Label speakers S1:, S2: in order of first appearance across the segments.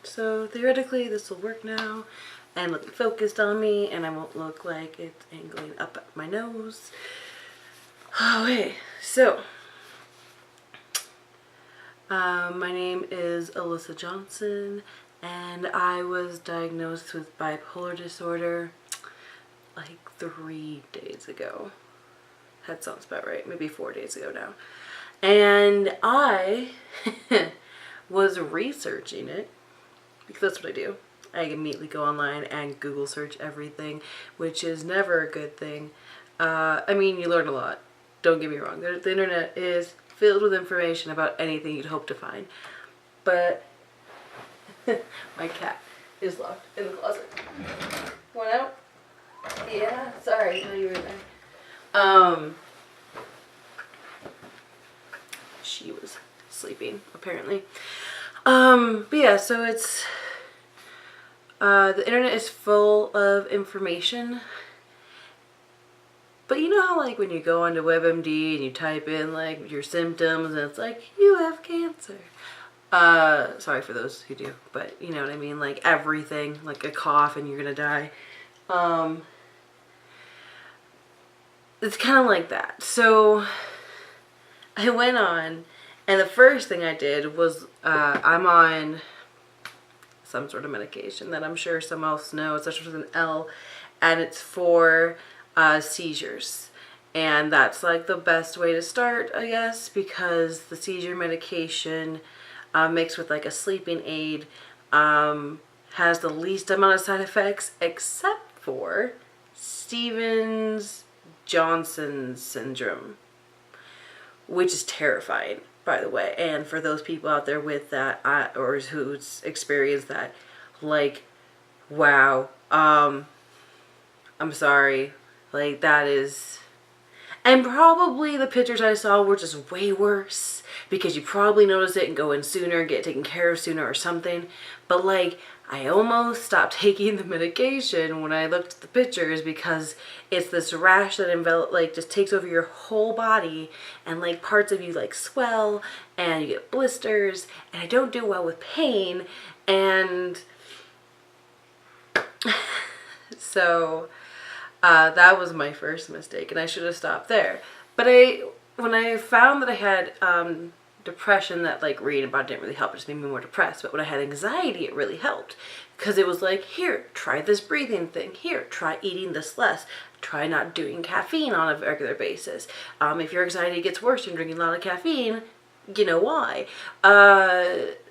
S1: So theoretically this will work now and look focused on me, and I won't look like it's angling up at my nose. Okay, so my name is Alyssa Johnson, and I was diagnosed with bipolar disorder like 3 days ago. That sounds about right. Maybe 4 days ago now. And I was researching it, because that's what I do. I immediately go online and Google search everything, which is never a good thing. I mean, you learn a lot. Don't get me wrong. The internet is filled with information about anything you'd hope to find. But my cat is locked in the closet. Going out? Yeah, sorry. No, you were there. She was sleeping, apparently. But yeah, so it's, the internet is full of information. But you know how, like, when you go onto WebMD and you type in, like, your symptoms and it's like, you have cancer. Sorry for those who do, but you know what I mean? Like, everything, like a cough and you're gonna die. It's kind of like that. So I went on, and the first thing I did was, I'm on some sort of medication that I'm sure some else know. It's actually with an L, and it's for seizures. And that's like the best way to start, I guess, because the seizure medication mixed with like a sleeping aid has the least amount of side effects, except for Stevens-Johnson syndrome, which is terrifying, by the way. And for those people out there with that, or who's experienced that, like, wow, I'm sorry, like, that is, and probably the pictures I saw were just way worse, because you probably notice it and go in sooner, get taken care of sooner or something. But like, I almost stopped taking the medication when I looked at the pictures, because it's this rash that like just takes over your whole body, and like parts of you like swell and you get blisters, and I don't do well with pain. And so that was my first mistake, and I should have stopped there. But when I found that I had depression, that like reading about it didn't really help, it just made me more depressed. But when I had anxiety, it really helped, because it was like, here, try this breathing thing, here, try eating this less, try not doing caffeine on a regular basis. If your anxiety gets worse and drinking a lot of caffeine, you know why.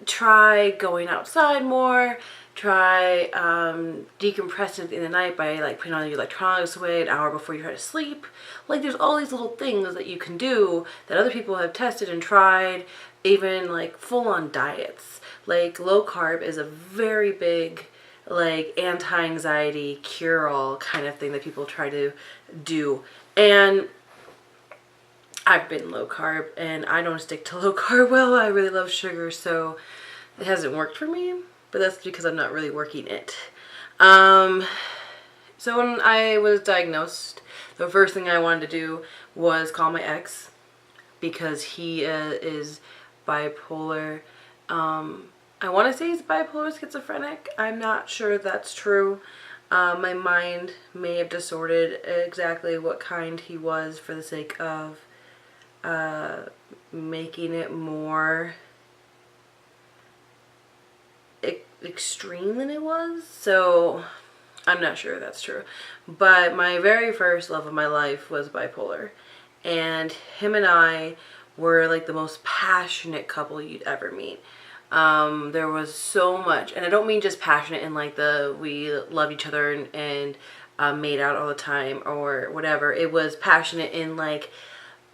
S1: Try going outside more, try decompressing at the end of the night by like putting all your electronics away an hour before you try to sleep. Like, there's all these little things that you can do that other people have tested and tried, even like full-on diets. Like, low carb is a very big like anti-anxiety cure-all kind of thing that people try to do. And I've been low carb, and I don't stick to low carb well. I really love sugar, so it hasn't worked for me, but that's because I'm not really working it. So when I was diagnosed, the first thing I wanted to do was call my ex, because he is bipolar. I want to say he's bipolar schizophrenic. I'm not sure if that's true. My mind may have distorted exactly what kind he was for the sake of making it more extreme than it was. So I'm not sure if that's true. But my very first love of my life was bipolar, and him and I were like the most passionate couple you'd ever meet. There was so much, and I don't mean just passionate in like the we loved each other and made out all the time or whatever. It was passionate in like,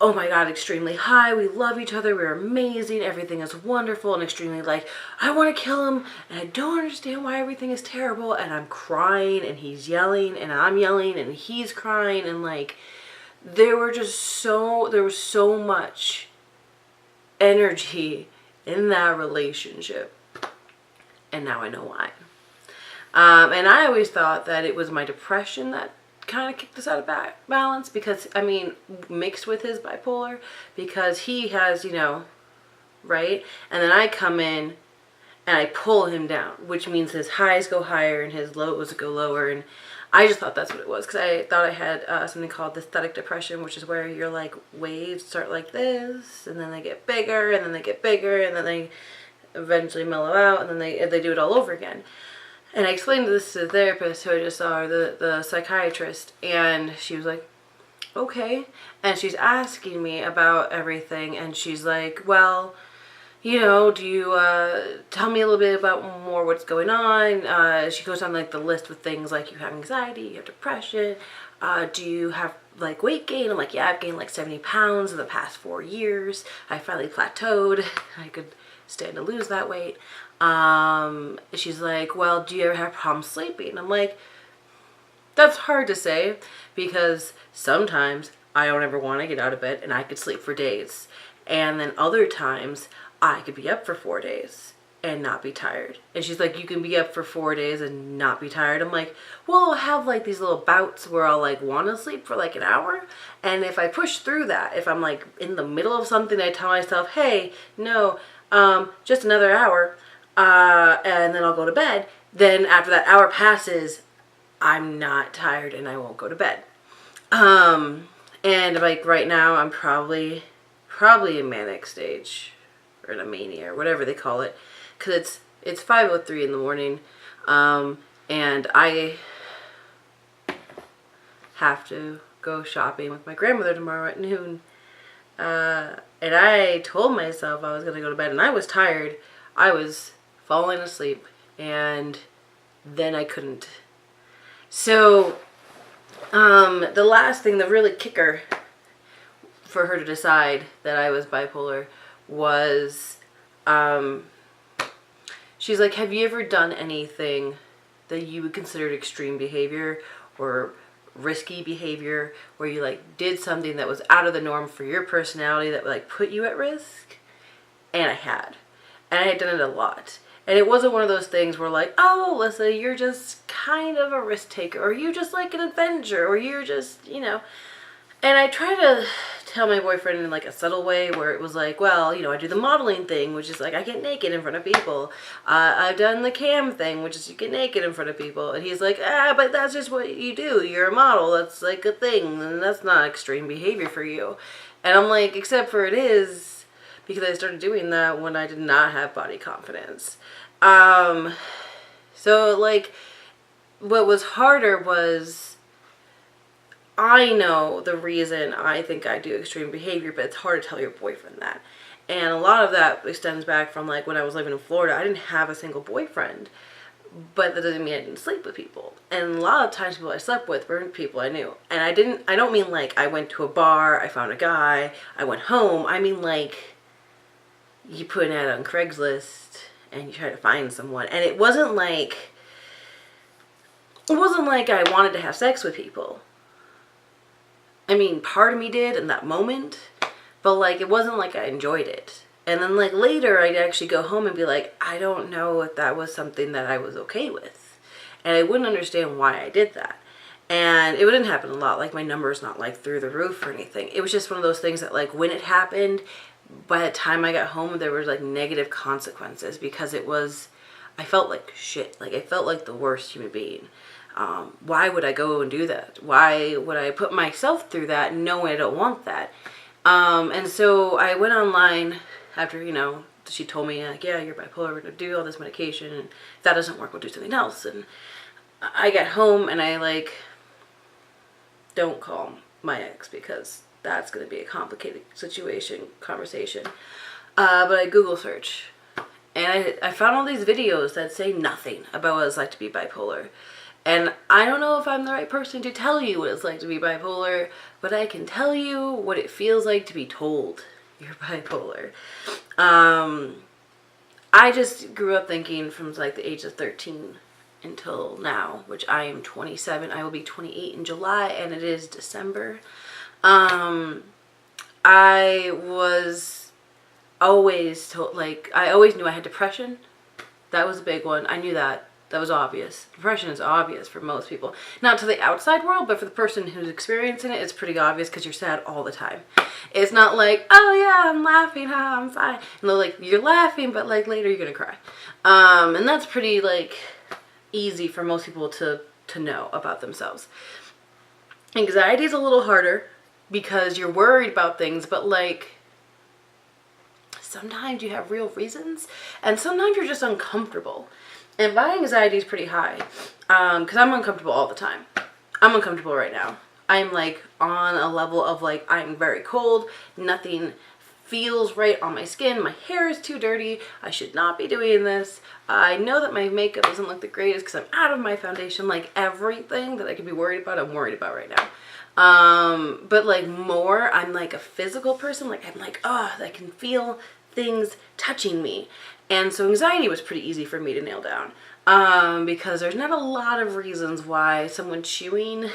S1: oh my god, extremely high, we love each other, we're amazing, everything is wonderful, and extremely like, I want to kill him, and I don't understand why everything is terrible, and I'm crying, and he's yelling, and I'm yelling, and he's crying, and like, there was so much energy in that relationship, and now I know why. And I always thought that it was my depression that kind of kicked us out of balance, because I mean, mixed with his bipolar, because he has, you know, right, and then I come in and I pull him down, which means his highs go higher and his lows go lower. And I just thought that's what it was, because I thought I had something called aesthetic depression, which is where your like waves start like this, and then they get bigger, and then they get bigger, and then they eventually mellow out, and then they do it all over again. And I explained this to the therapist who I just saw, or the psychiatrist, and she was like, okay. And she's asking me about everything, and she's like, well, you know, do you tell me a little bit about more what's going on? She goes on like the list with things like you have anxiety, you have depression, do you have like weight gain? I'm like, yeah, I've gained like 70 pounds in the past 4 years. I finally plateaued. I could stand to lose that weight. She's like, well, do you ever have problems sleeping? I'm like, that's hard to say, because sometimes I don't ever want to get out of bed and I could sleep for days. And then other times I could be up for 4 days and not be tired. And she's like, you can be up for 4 days and not be tired. I'm like, well, I'll have like these little bouts where I'll like want to sleep for like an hour. And if I push through that, if I'm like in the middle of something, I tell myself, hey, no, just another hour. And then I'll go to bed. Then after that hour passes, I'm not tired and I won't go to bed. And like right now I'm probably in manic stage, or in a mania, or whatever they call it, because it's 5:03 in the morning, and I have to go shopping with my grandmother tomorrow at noon, and I told myself I was going to go to bed, and I was tired. I was falling asleep, and then I couldn't. So the last thing, the really kicker for her to decide that I was bipolar was, she's like, have you ever done anything that you would consider extreme behavior or risky behavior, where you like did something that was out of the norm for your personality that would like put you at risk? And I had done it a lot. And it wasn't one of those things where like, oh, Alyssa, you're just kind of a risk taker, or you just like an adventure, or you're just, you know. And I try to tell my boyfriend in like a subtle way, where it was like, well, you know, I do the modeling thing, which is like I get naked in front of people. I've done the cam thing, which is you get naked in front of people. And he's like, but that's just what you do. You're a model. That's like a thing. And that's not extreme behavior for you. And I'm like, except for it is, because I started doing that when I did not have body confidence. So like, what was harder was, I know the reason I think I do extreme behavior, but it's hard to tell your boyfriend that. And a lot of that extends back from like when I was living in Florida. I didn't have a single boyfriend, but that doesn't mean I didn't sleep with people. And a lot of times people I slept with were people I knew. And I don't mean like I went to a bar, I found a guy, I went home. I mean like, you put an ad on Craigslist and you try to find someone. And it wasn't like I wanted to have sex with people. I mean, part of me did in that moment, but like it wasn't like I enjoyed it. And then like later I'd actually go home and be like, I don't know if that was something that I was okay with. And I wouldn't understand why I did that. And it wouldn't happen a lot. Like my number's not like through the roof or anything. It was just one of those things that like when it happened, by the time I got home, there was like negative consequences, because I felt like shit. Like I felt like the worst human being. Why would I go and do that? Why would I put myself through that knowing I don't want that? And so I went online after, you know, she told me, like, yeah, you're bipolar, we're going to do all this medication, and if that doesn't work, we'll do something else. And I got home and I like, don't call my ex, because that's going to be a complicated conversation. But I Google search, and I found all these videos that say nothing about what it's like to be bipolar. And I don't know if I'm the right person to tell you what it's like to be bipolar, but I can tell you what it feels like to be told you're bipolar. I just grew up thinking from like the age of 13 until now, which I am 27. I will be 28 in July, and it is December. I was always told, like, I always knew I had depression. That was a big one. I knew that That was obvious. Depression is obvious for most people. Not to the outside world, but for the person who's experiencing it, it's pretty obvious because you're sad all the time. It's not like, oh yeah, I'm laughing, I'm fine. No, like, you're laughing, but like later you're gonna cry. And that's pretty like easy for most people to know about themselves. Anxiety is a little harder because you're worried about things, but like sometimes you have real reasons, and sometimes you're just uncomfortable. And my anxiety is pretty high, because I'm uncomfortable all the time. I'm uncomfortable right now. I'm like on a level of like, I'm very cold, nothing feels right on my skin, my hair is too dirty, I should not be doing this. I know that my makeup doesn't look the greatest because I'm out of my foundation. Like everything that I could be worried about, I'm worried about right now. But like more, I'm like a physical person. Like I'm like, oh, I can feel things touching me. And so anxiety was pretty easy for me to nail down, because there's not a lot of reasons why someone chewing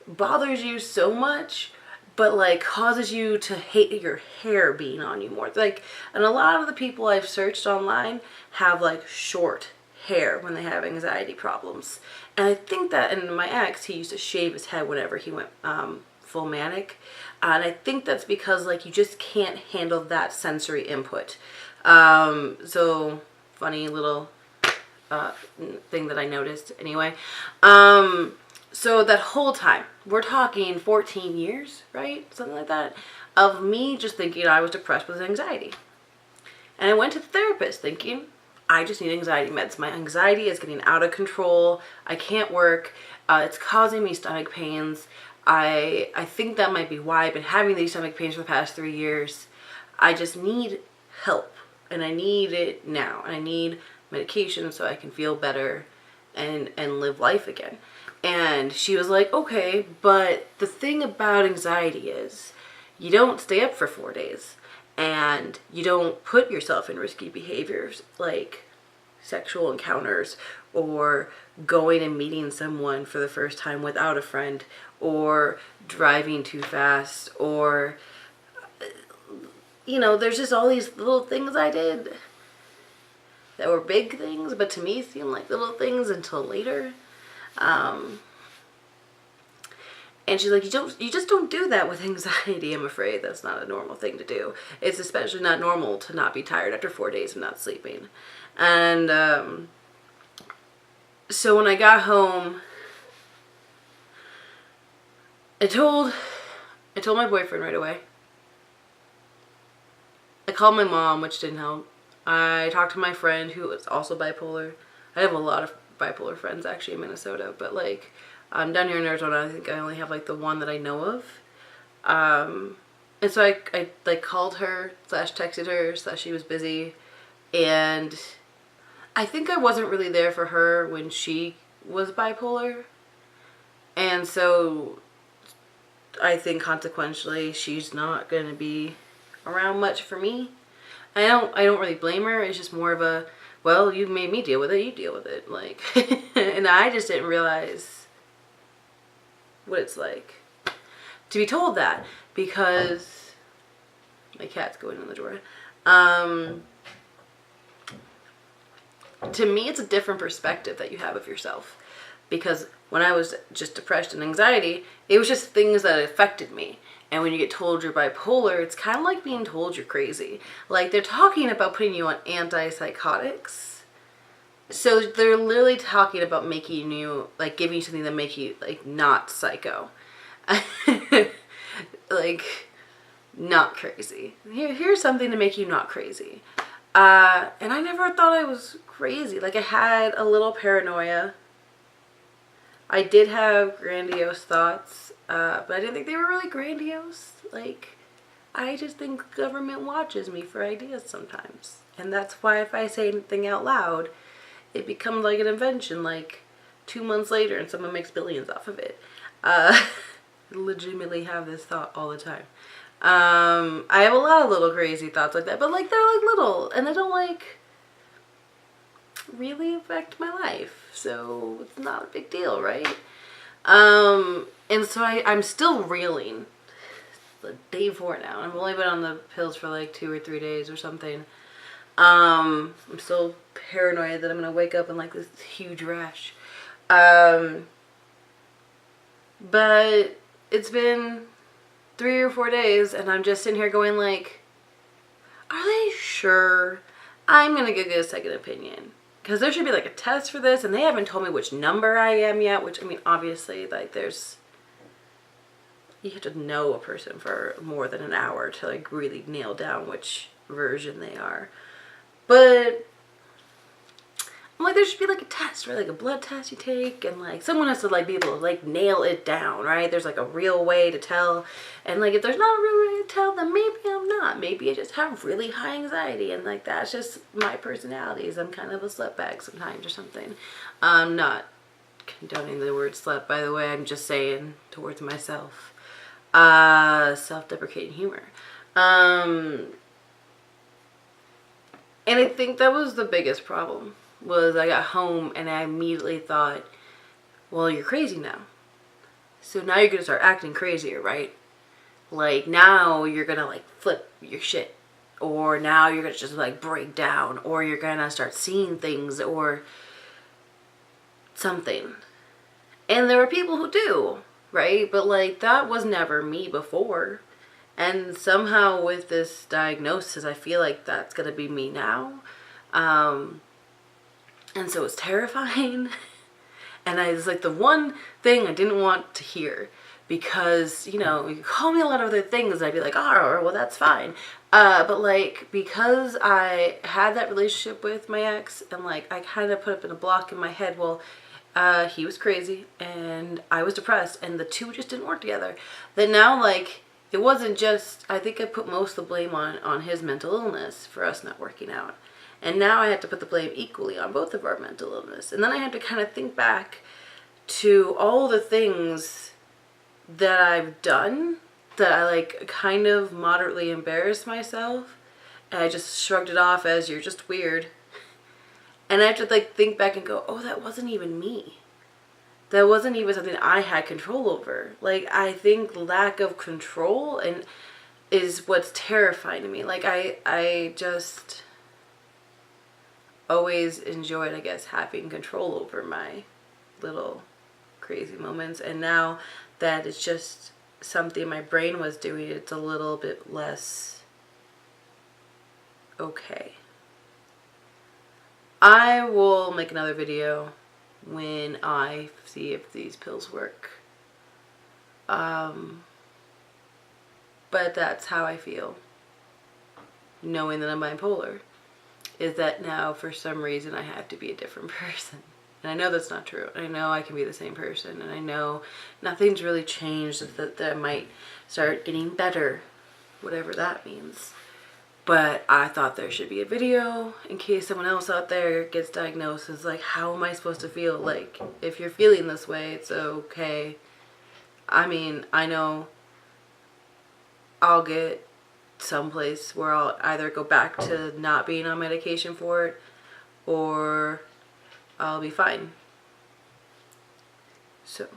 S1: bothers you so much, but like causes you to hate your hair being on you more. Like, and a lot of the people I've searched online have like short hair when they have anxiety problems. And I think that, and my ex, he used to shave his head whenever he went full manic. And I think that's because like you just can't handle that sensory input. So funny little thing that I noticed anyway. So that whole time, we're talking 14 years, right? Something like that, of me just thinking I was depressed with anxiety. And I went to the therapist thinking, I just need anxiety meds. My anxiety is getting out of control. I can't work. It's causing me stomach pains. I think that might be why I've been having these stomach pains for the past 3 years. I just need help. And I need it now. And I need medication so I can feel better and live life again. And she was like, okay, but the thing about anxiety is you don't stay up for 4 days. And you don't put yourself in risky behaviors like sexual encounters or going and meeting someone for the first time without a friend or driving too fast or, you know, there's just all these little things I did that were big things, but to me seemed like little things until later. And she's like, you just don't do that with anxiety. I'm afraid that's not a normal thing to do. It's especially not normal to not be tired after 4 days of not sleeping. And so when I got home, I told my boyfriend right away. I called my mom, which didn't help. I talked to my friend who is also bipolar. I have a lot of bipolar friends actually in Minnesota, but like down here in Arizona, I think I only have like the one that I know of. And so I like called her / texted her / she was busy, and I think I wasn't really there for her when she was bipolar, and so I think consequentially she's not going to be around much for me. I don't really blame her. It's just more of a, well, you made me deal with it, you deal with it. Like, and I just didn't realize what it's like to be told that, because my cat's going in the door. To me, it's a different perspective that you have of yourself, because when I was just depressed and anxiety, it was just things that affected me. And when you get told you're bipolar, it's kind of like being told you're crazy. Like, they're talking about putting you on antipsychotics. So they're literally talking about making you, like, giving you something that make you, like, not psycho. Like, not crazy. Here's something to make you not crazy. And I never thought I was crazy. Like, I had a little paranoia. I did have grandiose thoughts, but I didn't think they were really grandiose. Like, I just think government watches me for ideas sometimes. And that's why if I say anything out loud, it becomes like an invention, like 2 months later, and someone makes billions off of it. I legitimately have this thought all the time. I have a lot of little crazy thoughts like that, but like they're like little, and they don't like really affect my life, so it's not a big deal, right? And so I'm still reeling. It's like day 4 now. I've only been on the pills for like 2 or 3 days or something. I'm still paranoid that I'm gonna wake up in like this huge rash. But it's been 3 or 4 days and I'm just sitting here going like, are they sure? I'm gonna go get a second opinion. Because there should be like a test for this and they haven't told me which number I am yet, which, I mean, obviously, like, you have to know a person for more than an hour to like really nail down which version they are. But I'm like, there should be like a test, right? Like a blood test you take, and like someone has to like be able to like nail it down, right? There's like a real way to tell, and like if there's not a real way to tell, then maybe I'm not. Maybe I just have really high anxiety, and like that's just my personality. Is I'm kind of a slut bag sometimes or something. I'm not condoning the word slut, by the way. I'm just saying towards myself. Self-deprecating humor. And I think that was the biggest problem. Was I got home and I immediately thought, well, you're crazy now. So now you're going to start acting crazier, right? Like now you're going to like flip your shit. Or now you're going to just like break down. Or you're going to start seeing things or something. And there are people who do, right? But like that was never me before. And somehow with this diagnosis, I feel like that's going to be me now. And so it's terrifying. And it's like the one thing I didn't want to hear. Because, you know, you call me a lot of other things, I'd be like, oh, well, that's fine. But like, because I had that relationship with my ex, and like, I kind of put up in a block in my head, well, he was crazy, and I was depressed, and the two just didn't work together. Then now, like, it wasn't just, I think I put most of the blame on his mental illness for us not working out. And now I have to put the blame equally on both of our mental illness. And then I have to kind of think back to all the things that I've done that I like kind of moderately embarrassed myself. And I just shrugged it off as you're just weird. And I have to like think back and go, oh, that wasn't even me. That wasn't even something I had control over. Like, I think lack of control and is what's terrifying to me. Like, I just always enjoyed, I guess, having control over my little crazy moments. And now that it's just something my brain was doing, it's a little bit less okay. I will make another video when I see if these pills work. But that's how I feel, knowing that I'm bipolar, is that now for some reason I have to be a different person. And I know that's not true. I know I can be the same person, and I know nothing's really changed, that I might start getting better, whatever that means. But I thought there should be a video in case someone else out there gets diagnosed. It's like, how am I supposed to feel? Like, if you're feeling this way, it's okay. I mean, I know I'll get someplace where I'll either go back to not being on medication for it, or I'll be fine. So,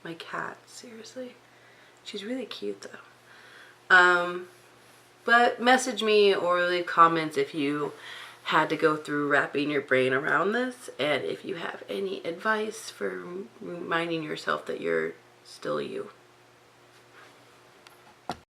S1: my cat, seriously. She's really cute though. But message me or leave comments if you had to go through wrapping your brain around this, and if you have any advice for reminding yourself that you're still you.